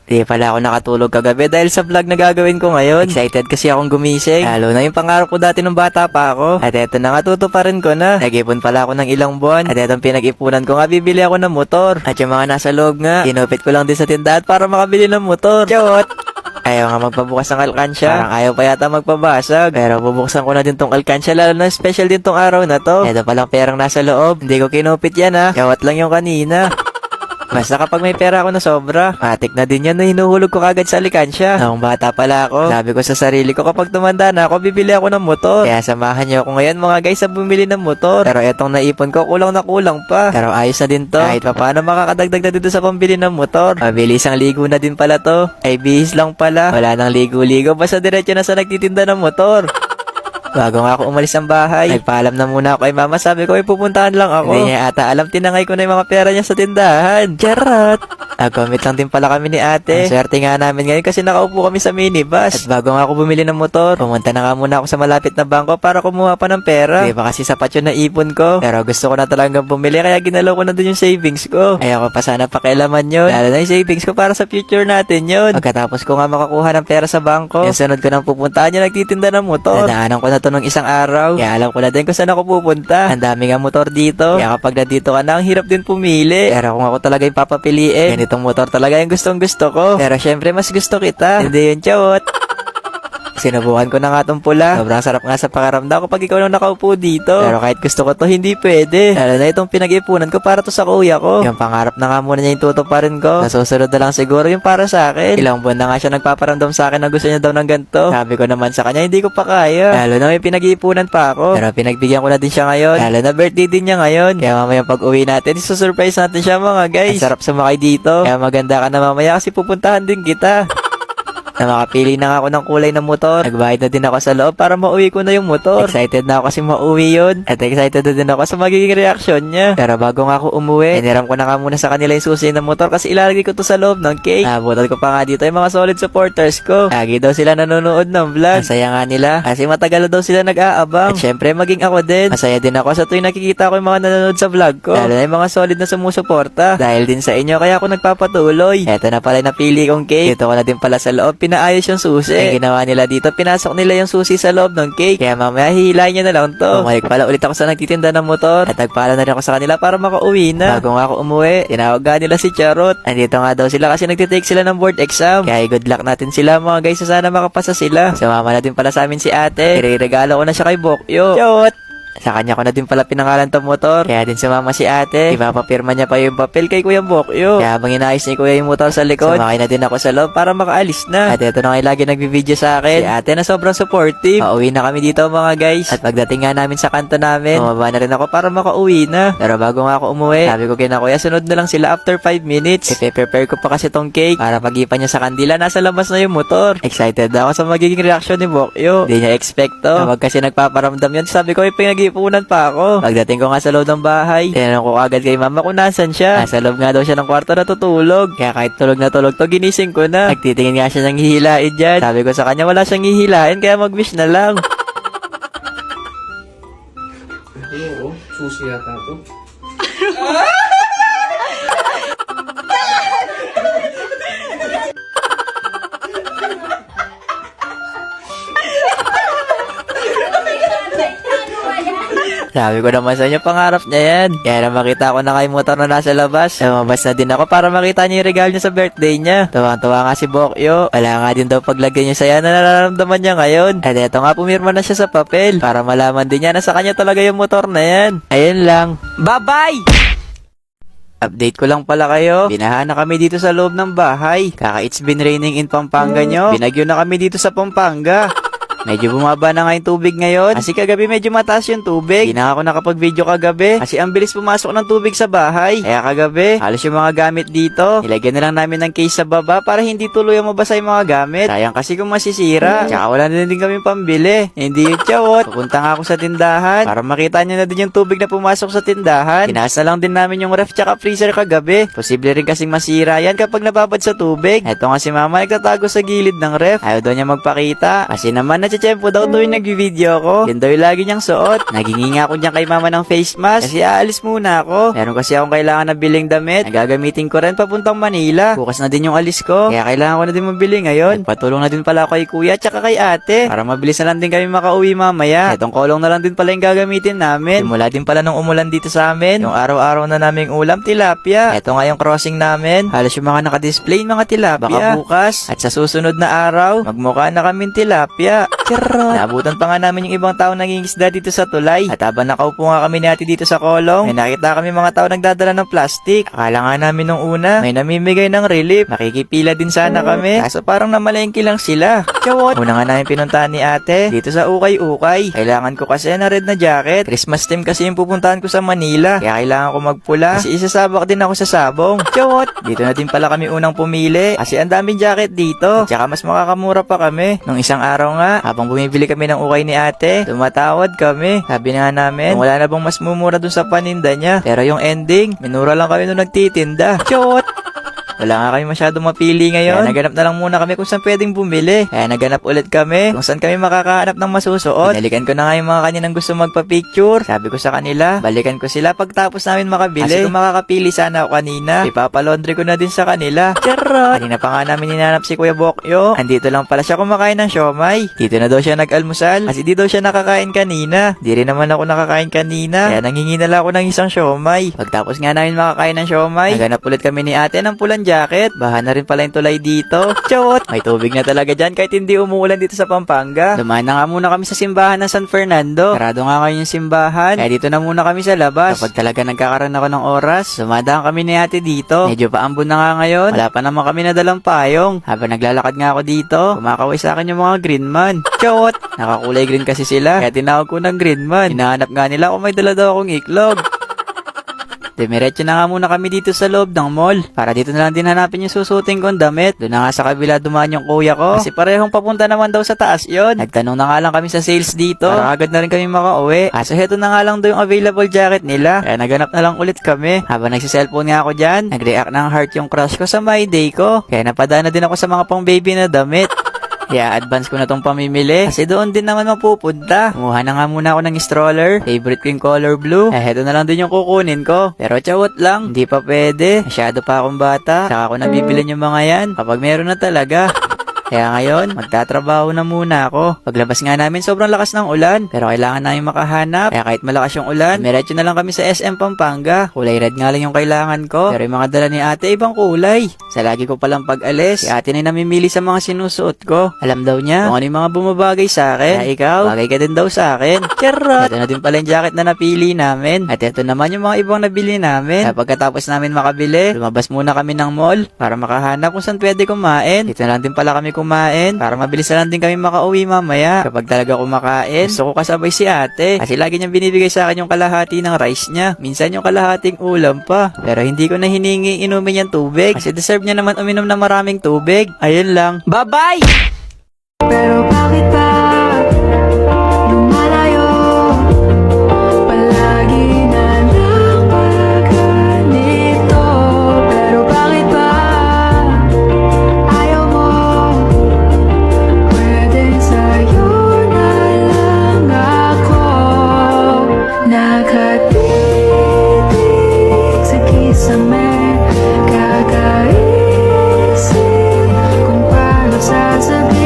Di pala ako nakatulog kagabi dahil sa vlog na gagawin ko ngayon. Excited kasi akong gumising. Lalo na yung pangarap ko dati nung bata pa ako. At eto na nga, tutuparin ko na. Nag-ipon pala ako ng ilang buwan. At etong pinag-ipunan ko nga, bibili ako ng motor. At yung mga nasa loob nga, kinupit ko lang din sa tindahan para makabili ng motor. Chot! Ayaw nga magpabukas ng alkansya. Parang ayaw pa yata magpabasag. Pero bubuksan ko na din tong alkansya, lalo na special din tong araw na to. Eto palang perang nasa loob. Hindi ko kinupit yan ha. Yawat lang yung kanina. Basta kapag may pera ako na sobra, matik na din yan na hinuhulog ko kagad sa alkansya. Noong bata pala ako, sabi ko sa sarili ko kapag tumanda na ako, bibili ako ng motor. Kaya samahan niyo ako ngayon mga guys sa bumili ng motor. Pero etong naipon ko, kulang na kulang pa. Pero ayos na din to. Kahit pa paano makakadagdag na dito sa pambili ng motor. Mabilis ang ligo na din pala to. Ay bihis lang pala. Wala nang ligo-ligo, basta diretso na sa nagtitinda ng motor. Bago nga ako umalis ng bahay, nagpaalam na muna ako kay mama. Sabi ko, ay pupuntahan lang ako. Hindi niya ata alam, tinangay ko na yung mga pera niya sa tindahan. Charot! Nag-commit lang din pala kami ni ate. Ang swerte nga namin ngayon kasi nakaupo kami sa minibus. At bago nga ako bumili ng motor, pumunta na nga muna ako sa malapit na bangko para kumuha pa ng pera. Di ba kasi sapat yun na ipon ko? Pero gusto ko na talagang bumili kaya ginalaw ko na dun yung savings ko. Ayoko pa sana pakialaman yun. Lalo na yung savings ko para sa future natin yun. Pagkatapos ko nga makakuha ng pera sa bangko, yung sunod ko nang pupuntahan yung nagtitinda ng motor. Nadaanan ko na to nung isang araw. Kaya alam ko na din kung saan ako pupunta. Ang dami nga motor dito. Kaya kapag nandito ka na, ang hirap din pumili. Pero kung ako talaga yung papapiliin, ganitong motor talaga yung gustong gusto ko. Pero syempre mas gusto kita. Hindi yun, chawot. Sinubukan ko na nga tong pula. Sobrang sarap nga sa pakaramdam kapag ikaw nang nakaupo dito. Pero kahit gusto ko to, hindi pwede. Lalo na itong pinag-ipunan ko para to sa kuya ko. Yung pangarap na nga muna niya yung tutuparin ko. Nasusunod na lang siguro yung para sa akin. Ilang buwan na nga siya nagpaparamdam sa akin na gusto niya daw ng ganito. Sabi ko naman sa kanya, hindi ko pa kaya. Lalo na may pinag-ipunan pa ako. Pero pinagbigyan ko na din siya ngayon. Lalo na birthday din niya ngayon. Kaya mamaya pag uwi natin, isusurprise natin siya mga guys. Ang sarap sumakay dito. Kaya maganda ka na mamaya kasi pupuntahan din kita. Na makapili na nga ako ng kulay ng motor. Nagbayad na din ako sa loob para mauwi ko na yung motor. Excited na ako kasi mauwi yun. At excited na din ako sa magiging reaksyon niya. Pero bago nga ako umuwi, iniram ko na nga muna sa kanila yung susi ng motor kasi ilalagay ko to sa loob ng cake. Nabutan ko pa nga dito yung mga solid supporters ko. Lagi daw sila nanonood ng vlog. Masaya nga nila kasi matagal na daw sila nag-aabang. At syempre maging ako din. Masaya din ako sa tuwing nakikita ko yung mga nanonood sa vlog ko. Lalo na yung mga solid na sumusuporta. Dahil din sa inyo kaya ako nagpapatuloy. Eto na pala yung napili kong cake. Dito ko na din pala sa loob. Pinaayos yung susi. Ang ginawa nila dito, pinasok nila yung susi sa loob ng cake. Kaya mamaya hihilahin niya na lang to. Bumalik pala ulit ako sa nagtitinda ng motor. At nagpala na rin ako sa kanila para makauwi na. Bago nga ako umuwi, tinawag nga nila si Charot. Andito nga daw sila kasi nagtitake sila ng board exam. Kaya good luck natin sila mga guys. Sana makapasa sila. Sumama na din pala sa amin si ate. Ireregalo ko na siya kay Bokyo. Charot! Sa kanya ko na din pala pinangalan tong motor. Kaya din sumama si ate. Ipapapirma niya pa yung papel kay Kuya Bokyo. Kaya habang inayos ni Kuya yung motor sa likod, sumakay na din ako sa loob para makaalis na. At ito na kayo lagi nagbibideo sa akin. Si ate na sobrang supportive. Pauwi na kami dito mga guys. At pagdating nga namin sa kanto namin, bumaba na rin ako para makauwi na. Pero bago nga ako umuwi, sabi ko kina Kuya, sunod na lang sila after 5 minutes. Ipe-prepare ko pa kasi tong cake para pag-ipan niya sa kandila, nasa labas na yung motor. Excited na ako sa magiging reaction ni Bokyo. Hindi niya expect to. Kapag kasi nagpaparamdam yun, sabi ko, pinag-ipunan pa ako. Pagdating ko nga sa loob ng bahay, tinanong ko agad kay mama kung nasan siya. Nasa loob nga daw siya ng kwarto natutulog. Kaya kahit tulog na tulog to, ginising ko na. Nagtitingin nga siya ng hihilain dyan. Sabi ko sa kanya, wala siyang hihilain, kaya mag-wish na lang. Oo, susi yata to. Sabi ko naman sa inyo, pangarap niya yan. Kaya na makita ko na kay motor na nasa labas. Lumabas na din ako para makita niya yung regalo niya sa birthday niya. Tuwang-tuwa nga si Bokyo. Wala nga din daw paglagay niya saya na nararamdaman niya ngayon. At eto nga, pumirma na siya sa papel para malaman din niya na sa kanya talaga yung motor na yan. Ayun lang. Bye-bye! Update ko lang pala kayo. Binaha na kami dito sa loob ng bahay. Kaka it's been raining in Pampanga nyo. Binagyo na kami dito sa Pampanga. Medyo bumaba na nga yung tubig ngayon. Kasi kagabi medyo mataas yung tubig. Hindi na ako nakapag-video kagabi. Kasi ang bilis pumasok ng tubig sa bahay. Kaya kagabi, halos yung mga gamit dito, nilagyan na lang namin ng case sa baba para hindi tuluyang mabasa yung mga gamit. Sayang kasi kung masisira. Tsaka wala na din kami pambili. Hindi yung chawot. Pupunta nga ako sa tindahan para makita niyo na din yung tubig na pumasok sa tindahan. Tinaas na lang din namin yung ref tsaka freezer kagabi. Posible rin kasing masira yan kapag nababad sa tubig. Eto nga si mama nagtatago sa gilid ng ref. Ayaw daw niya magpakita. Kasi naman na natsetsempo daw tuwing nag-video ko. Yan daw yung lagi niyang suot. Nagingi nga ako dyan kay mama ng face mask kasi aalis muna ako. Meron kasi akong kailangan na biling damit. Nagagamitin ko rin papuntang Manila. Bukas na din yung alis ko. Kaya kailangan ko na din mabili ngayon. Patulong na din pala ako kay kuya tsaka kay ate. Para mabilis na lang din kami makauwi mamaya. Etong kolong na lang din pala yung gagamitin namin. Simula din pala nung umulan dito sa amin. Yung araw-araw na naming ulam, tilapia. Eto nga yung crossing namin. Halos yung mga nakadisplay mga tilapia. Baka bukas at sa susunod na araw, magmukha na kaming tilapia. Charot. Naabutan pa nga namin yung ibang tao nangingisda dito sa tulay. At habang nakaupo nga kami ni ate dito sa kolong, may nakita kami mga tao nagdadala ng plastic. Akala nga namin nung una, may namimigay ng relief. Makikipila din sana kami. Kaso parang namalengke lang sila. Chawot. Una nga namin pinuntahan ni ate dito sa Ukay-Ukay. Kailangan ko kasi na red na jacket. Christmas time kasi yung pupuntahan ko sa Manila. Kaya kailangan ko magpula. Kasi isasabak din ako sa sabong. Chawot. Dito na din pala kami unang pumili. Kasi ang daming jacket dito. At saka mas makakamura pa kami. Nung isang araw nga, habang bumibili kami ng ukay ni ate, tumatawad kami. Sabi na nga namin, kung wala na bang mas mumura dun sa paninda niya. Pero yung ending, minura lang kami nung nagtitinda. Chot! Wala nga kami masyadong mapili ngayon. Kaya naganap na lang muna kami kung saan pwedeng bumili. Kaya naganap ulit kami kung saan kami makakahanap ng masusuot. Binalikan ko na nga yung mga kaninang gusto magpa-picture. Sabi ko sa kanila, balikan ko sila pagtapos namin makabili. Kasi kung makakapili sana ako kanina, ipapalaundry ko na din sa kanila. Charot! Kanina pa nga namin hinanap si Kuya Bokyo. Andito lang pala siya kumakain ng siomay. Dito na daw siya nag-almusal. Kasi di daw siya nakakain kanina. Di rin naman ako nakakain kanina. Kaya nangingi na lang ako ng isang siomay. Pagtapos nga namin makakain ng siomay, naganap ulit kami ni ate ng pulang jacket. Baha na rin pala yung tulay dito. Chot! May tubig na talaga dyan kahit hindi umuulan dito sa Pampanga. Dumaan na nga muna kami sa simbahan ng San Fernando. Sarado nga ngayon yung simbahan. Kaya dito na muna kami sa labas. Kapag talaga nagkakaroon ako ng oras, dumadaan kami ni ate dito. Medyo paambon na nga ngayon. Wala pa naman kami nadalang payong. Habang naglalakad nga ako dito, kumakaway sa akin yung mga green man. Chot! Nakakulay green kasi sila. Kaya tinawag ko ng green man. Hinahanap nga nila kung may dala daw akong iklog. Demiretso na nga muna kami dito sa loob ng mall. Para dito na lang din hanapin yung susuting kong damit. Doon na nga sa kabila dumaan yung kuya ko. Kasi parehong papunta naman daw sa taas yon. Nagtanong na nga lang kami sa sales dito. Para agad na rin kami makauwi. Kaso heto na nga lang daw yung available jacket nila. Kaya naganap na lang ulit kami. Habang nagsiselfone nga ako dyan, nag-react ng heart yung crush ko sa my day ko. Kaya napadaan na din ako sa mga pang baby na damit. Kaya advance ko na tong pamimili. Kasi doon din naman mapupunta. Kumuha na nga muna ako ng stroller. Favorite ko yung color blue. Heto na lang din yung kukunin ko. Pero chawot lang. Hindi pa pwede. Masyado pa akong bata. Saka ako nabibilin yung mga yan. Kapag meron na talaga. Kaya ngayon, magtatrabaho na muna ako. Paglabas nga namin, sobrang lakas ng ulan. Pero kailangan namin makahanap. Kaya kahit malakas yung ulan, diretso na lang kami sa SM Pampanga. Kulay red nga lang yung kailangan ko. Pero yung mga dala ni ate, ibang kulay. Sa lagi ko palang pag-alis, si ate na namimili sa mga sinusuot ko. Alam daw niya kung ano yung mga bumabagay sa akin. Kaya ikaw, bagay ka din daw sa akin. Charot! Ito na din pala yung jacket na napili namin. At ito naman yung mga ibang nabili namin. Kaya pagkatapos namin makabili, lumabas muna kami ng mall para makahanap kung saan pwede kumain. Dito na lang din pala kami kumain para mabilis na lang din kami makauwi mamaya. Kapag talaga kumakain, gusto ko kasabay si ate kasi lagi niyang binibigay sa akin yung kalahati ng rice niya. Minsan yung kalahating ulam pa. Pero hindi ko na hiningi inumin yung tubig kasi deserve niya naman uminom ng maraming tubig. Ayun lang. Bye-bye! Pero bakit ba lumalayo? Palagi na lang pagganito. Pero bakit ba ayaw mo? Pwedeng sa'yo na lang ako. Nakatitig sa kisame, kakaisip kung paano sasabihin